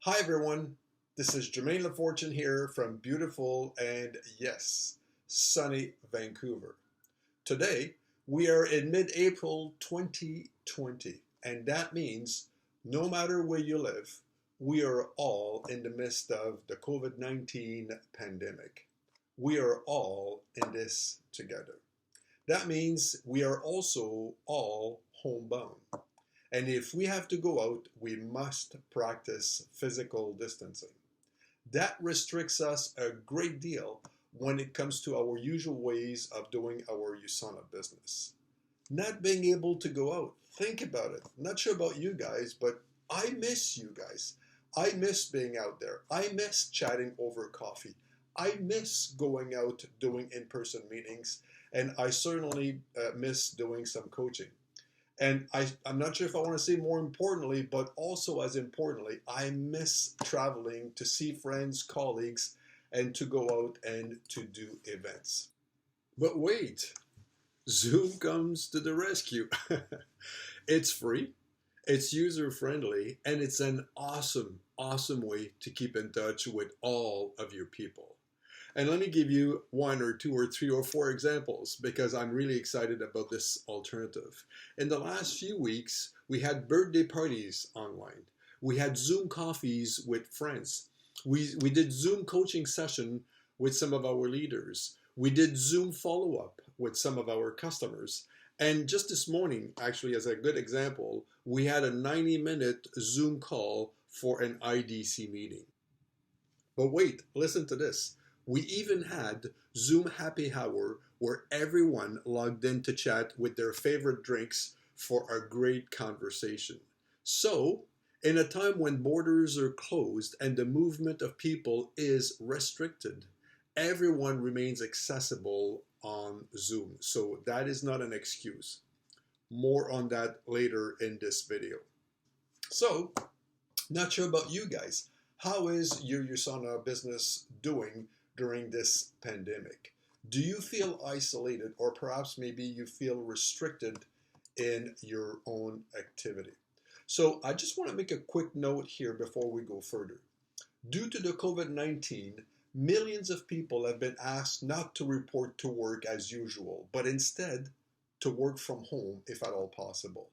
Hi everyone, this is Jermaine LaFortune here from beautiful and yes, sunny Vancouver. Today we are in mid-April 2020 and that means no matter where you live, we are all in the midst of the COVID-19 pandemic. We are all in this together. That means we are also all homebound. And if we have to go out, we must practice physical distancing. That restricts us a great deal when it comes to our usual ways of doing our USANA business. Not being able to go out. Think about it. Not sure about you guys, but I miss you guys. I miss being out there. I miss chatting over coffee. I miss going out doing in-person meetings, and I certainly miss doing some coaching. And I'm not sure if I want to say more importantly, but also as importantly, I miss traveling to see friends, colleagues, and to go out and to do events. But wait, Zoom comes to the rescue. It's free, it's user friendly, and it's an awesome way to keep in touch with all of your people. And let me give you one or two or three or four examples because I'm really excited about this alternative. In the last few weeks, we had birthday parties online. We had Zoom coffees with friends. We did Zoom coaching session with some of our leaders. We did Zoom follow-up with some of our customers. And just this morning, actually, as a good example, we had a 90-minute Zoom call for an IDC meeting. But wait, listen to this. We even had Zoom happy hour where everyone logged in to chat with their favorite drinks for a great conversation. So, in a time when borders are closed and the movement of people is restricted, everyone remains accessible on Zoom. So that is not an excuse. More on that later in this video. So, not sure about you guys. How is your USANA business doing during this pandemic? Do you feel isolated or perhaps maybe you feel restricted in your own activity? So I just want to make a quick note here before we go further. Due to the COVID-19, millions of people have been asked not to report to work as usual, but instead to work from home if at all possible.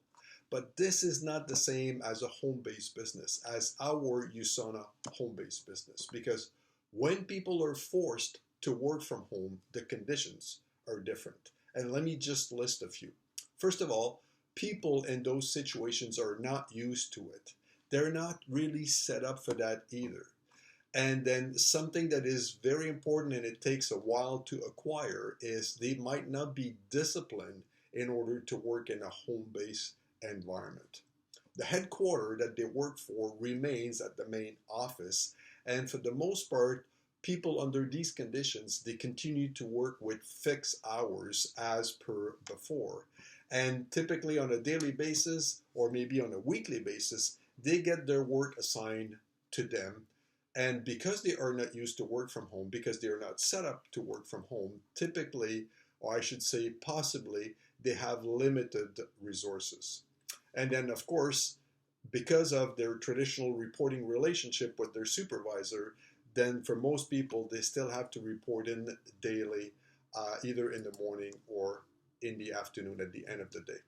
But this is not the same as a home-based business, as our USANA home-based business, because when people are forced to work from home, the conditions are different. And let me just list a few. First of all, people in those situations are not used to it. They're not really set up for that either. And then something that is very important and it takes a while to acquire is they might not be disciplined in order to work in a home-based environment. The headquarters that they work for remains at the main office, and for the most part, people under these conditions, they continue to work with fixed hours as per before. And typically on a daily basis or maybe on a weekly basis, they get their work assigned to them. And because they are not used to work from home, because they are not set up to work from home, typically, or I should say possibly, they have limited resources. And then of course, because of their traditional reporting relationship with their supervisor, then for most people, they still have to report in daily, either in the morning or in the afternoon at the end of the day.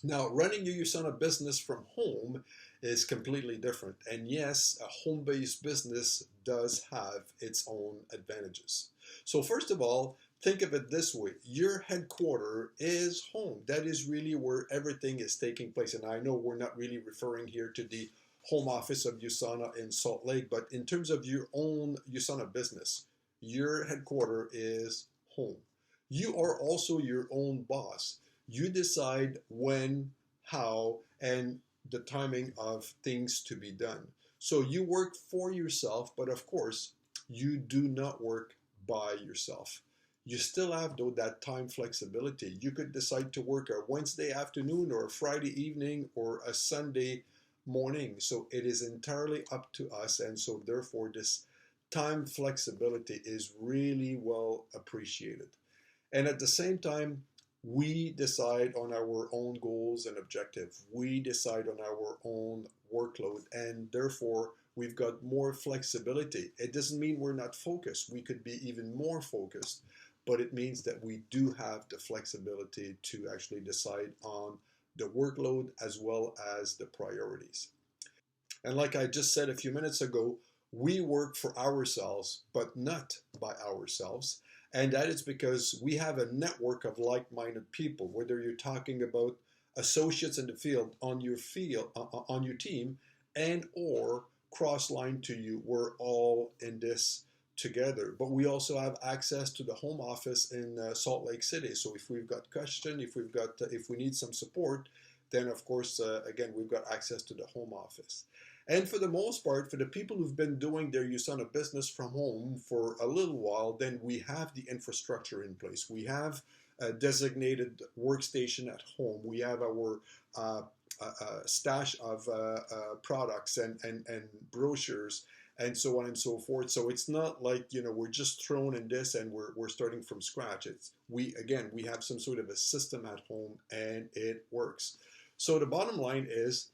Now, running your USANA business from home is completely different. And yes, a home-based business does have its own advantages. So first of all, think of it this way. Your headquarters is home. That is really where everything is taking place. And I know we're not really referring here to the home office of USANA in Salt Lake, but in terms of your own USANA business, your headquarters is home. You are also your own boss. You decide when, how, and the timing of things to be done. So you work for yourself, but of course, you do not work by yourself. You still have though that time flexibility. You could decide to work a Wednesday afternoon or a Friday evening or a Sunday morning. So it is entirely up to us. And so therefore this time flexibility is really well appreciated. And at the same time, We decide on our own goals and objectives. We decide on our own workload, and therefore we've got more flexibility. It doesn't mean we're not focused. We could be even more focused, but it means that we do have the flexibility to actually decide on the workload as well as the priorities. And like I just said a few minutes ago, we work for ourselves, but not by ourselves. And that is because we have a network of like-minded people, whether you're talking about associates in the field, on your team, and or cross-line to you. We're all in this together. But we also have access to the home office in Salt Lake City. So if we've got question, if we need some support, then of course, again, we've got access to the home office. And for the most part, for the people who've been doing their USANA business from home for a little while, then we have the infrastructure in place. We have a designated workstation at home. We have our stash of products and brochures and so on and so forth. So it's not like, we're just thrown in this and we're starting from scratch. We have some sort of a system at home and it works. So the bottom line is,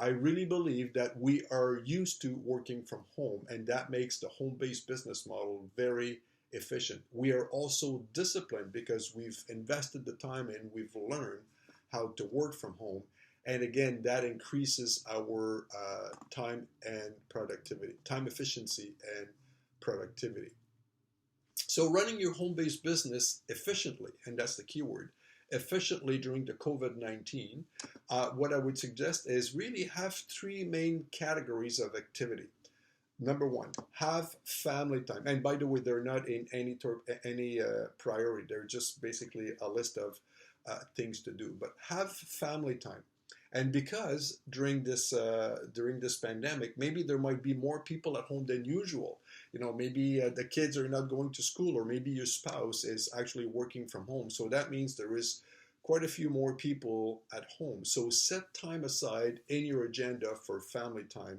I really believe that we are used to working from home, and that makes the home-based business model very efficient. We are also disciplined because we've invested the time and we've learned how to work from home. And again, that increases our time and productivity, time efficiency and productivity. So running your home-based business efficiently, and that's the key word, efficiently during the COVID-19, what I would suggest is really have three main categories of activity. Number one, have family time. And by the way, they're not in any priority. They're just basically a list of things to do. But have family time. And because during this pandemic, maybe there might be more people at home than usual. Maybe the kids are not going to school, or maybe your spouse is actually working from home. So that means there is quite a few more people at home. So set time aside in your agenda for family time,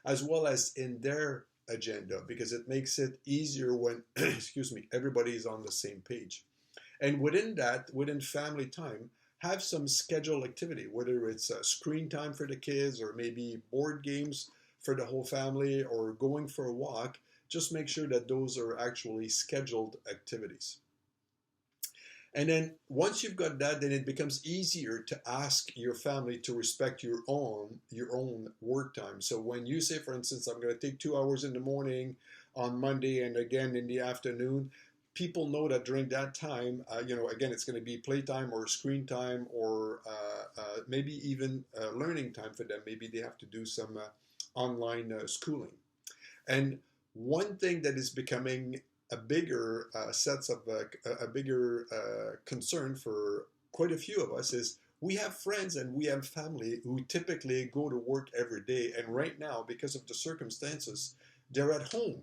as well as in their agenda, because it makes it easier when, everybody is on the same page. And within family time, have some scheduled activity, whether it's screen time for the kids or maybe board games for the whole family or going for a walk. Just make sure that those are actually scheduled activities. And then once you've got that, then it becomes easier to ask your family to respect your own work time. So when you say, for instance, I'm going to take 2 hours in the morning on Monday and again in the afternoon, people know that during that time, again, it's going to be playtime or screen time or maybe even learning time for them. Maybe they have to do some online schooling. And one thing that is becoming a bigger concern for quite a few of us is we have friends and we have family who typically go to work every day. And right now, because of the circumstances, they're at home.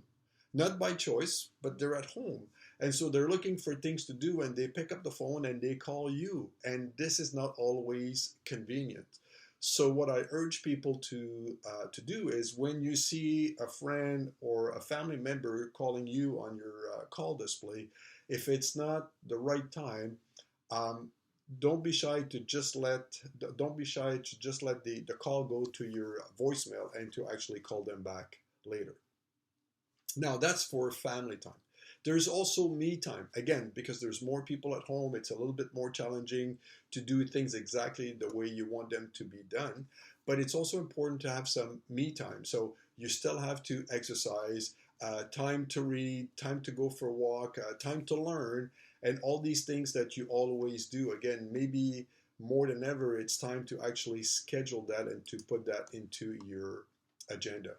Not by choice, but they're at home. And so they're looking for things to do and they pick up the phone and they call you. And this is not always convenient. So what I urge people to do is when you see a friend or a family member calling you on your call display, if it's not the right time, don't be shy to just let the call go to your voicemail and to actually call them back later. Now that's for family time. There's also me time. Again, because there's more people at home, it's a little bit more challenging to do things exactly the way you want them to be done. But it's also important to have some me time. So you still have to exercise, time to read, time to go for a walk, time to learn, and all these things that you always do. Again, maybe more than ever, it's time to actually schedule that and to put that into your agenda.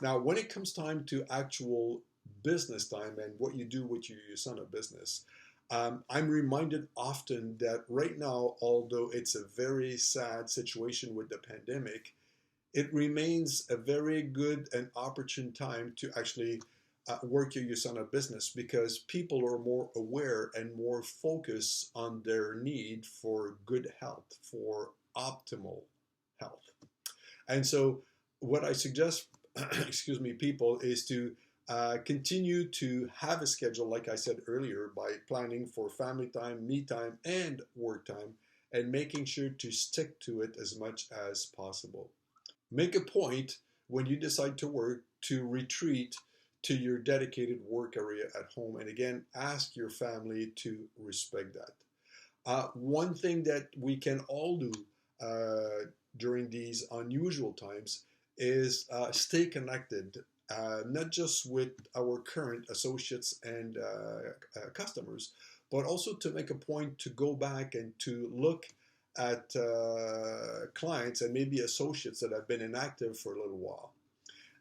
Now, when it comes time to actual business time and what you do with your USANA business, I'm reminded often that right now, although it's a very sad situation with the pandemic, it remains a very good and opportune time to actually work your USANA business because people are more aware and more focused on their need for good health, for optimal health. And so what I suggest, people, is to Continue to have a schedule, like I said earlier, by planning for family time, me time, and work time, and making sure to stick to it as much as possible. Make a point when you decide to work to retreat to your dedicated work area at home. And again, ask your family to respect that. One thing that we can all do during these unusual times is stay connected, not just with our current associates and customers, but also to make a point to go back and to look at clients and maybe associates that have been inactive for a little while.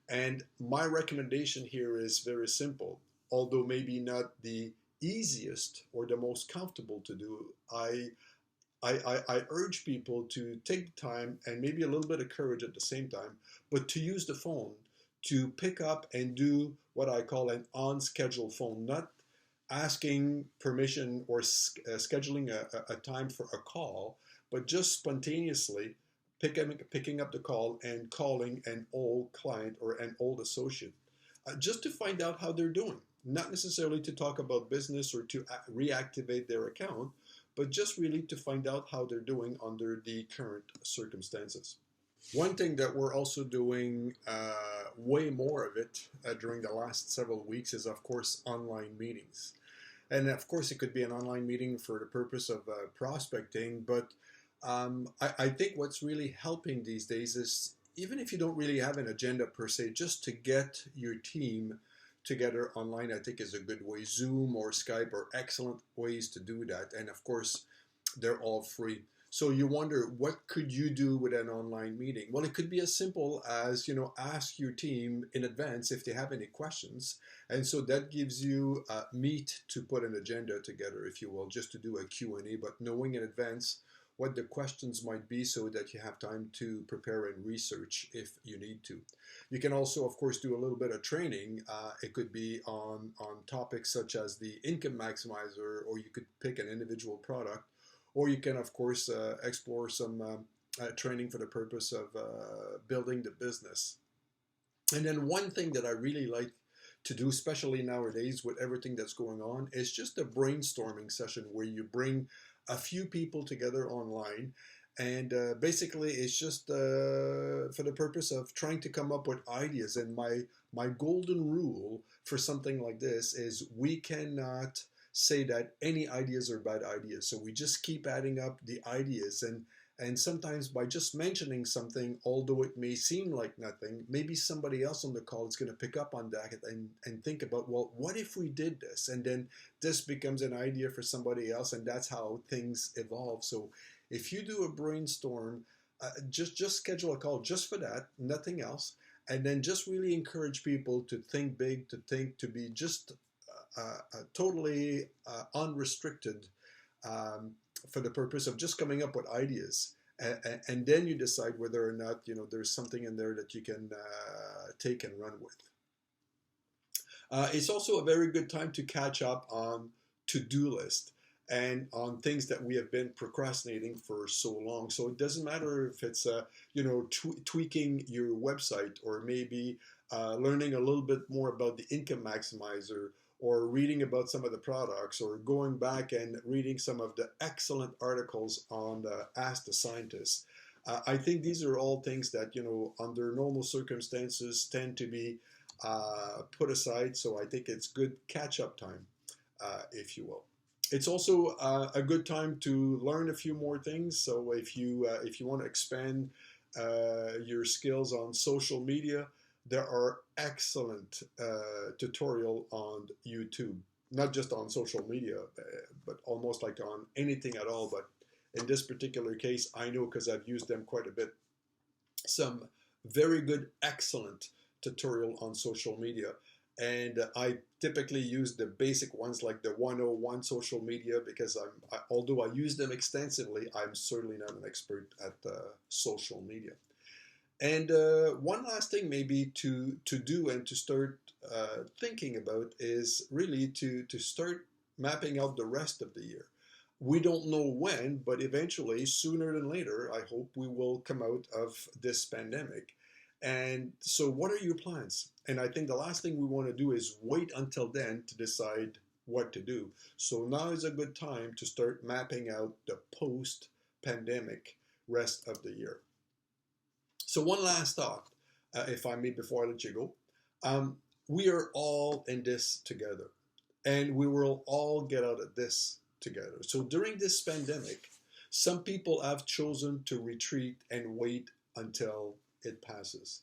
And my recommendation here is very simple, although maybe not the easiest or the most comfortable to do. I urge people to take the time and maybe a little bit of courage at the same time, but to use the phone to pick up and do what I call an on-schedule phone, not asking permission or scheduling a time for a call, but just spontaneously picking up the call and calling an old client or an old associate just to find out how they're doing. Not necessarily to talk about business or to reactivate their account, but just really to find out how they're doing under the current circumstances. One thing that we're also doing way more of it during the last several weeks is, of course, online meetings. And of course, it could be an online meeting for the purpose of prospecting, but I think what's really helping these days is, even if you don't really have an agenda per se, just to get your team together online, I think is a good way. Zoom or Skype are excellent ways to do that. And of course, they're all free. So you wonder, what could you do with an online meeting? Well, it could be as simple as, ask your team in advance if they have any questions. And so that gives you meat to put an agenda together, if you will, just to do a Q&A, but knowing in advance what the questions might be so that you have time to prepare and research if you need to. You can also, of course, do a little bit of training. It could be on topics such as the income maximizer, or you could pick an individual product, or you can, of course, explore some training for the purpose of building the business. And then one thing that I really like to do, especially nowadays with everything that's going on, is just a brainstorming session where you bring a few people together online, and basically it's just for the purpose of trying to come up with ideas. And my golden rule for something like this is we cannot say that any ideas are bad ideas. So we just keep adding up the ideas, and sometimes by just mentioning something, although it may seem like nothing, maybe somebody else on the call is going to pick up on that and think about, well, what if we did this? And then this becomes an idea for somebody else, and that's how things evolve. So if you do a brainstorm, just schedule a call just for that, nothing else, and then just really encourage people to think big, to be just totally unrestricted for the purpose of just coming up with ideas. And then you decide whether or not there's something in there that you can take and run with. It's also a very good time to catch up on to-do list and on things that we have been procrastinating for so long. So it doesn't matter if it's tweaking your website, or maybe learning a little bit more about the income maximizer, or reading about some of the products, or going back and reading some of the excellent articles on Ask the Scientist. I think these are all things that, under normal circumstances tend to be put aside. So I think it's good catch-up time, if you will. It's also a good time to learn a few more things. So if you want to expand your skills on social media, there are excellent tutorial on YouTube, not just on social media, but almost like on anything at all. But in this particular case, I know because I've used them quite a bit. Some very good, excellent tutorial on social media. And I typically use the basic ones like the 101 social media, because although I use them extensively, I'm certainly not an expert at social media. And one last thing maybe to do and to start thinking about is really to start mapping out the rest of the year. We don't know when, but eventually, sooner than later, I hope we will come out of this pandemic. And so, what are your plans? And I think the last thing we want to do is wait until then to decide what to do. So, now is a good time to start mapping out the post pandemic rest of the year. So, one last thought, if I may, before I let you go. We are all in this together, and we will all get out of this together. So, during this pandemic, some people have chosen to retreat and wait until it passes.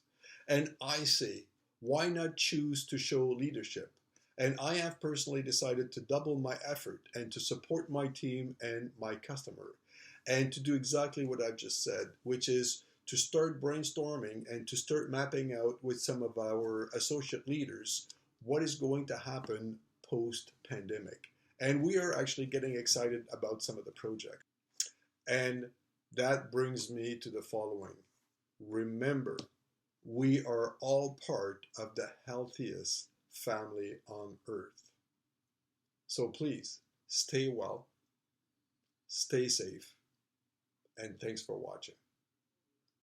And I say, why not choose to show leadership? And I have personally decided to double my effort and to support my team and my customer and to do exactly what I've just said, which is to start brainstorming and to start mapping out with some of our associate leaders what is going to happen post pandemic. And we are actually getting excited about some of the projects. And that brings me to the following. Remember, we are all part of the healthiest family on earth. So please stay well, stay safe, and thanks for watching.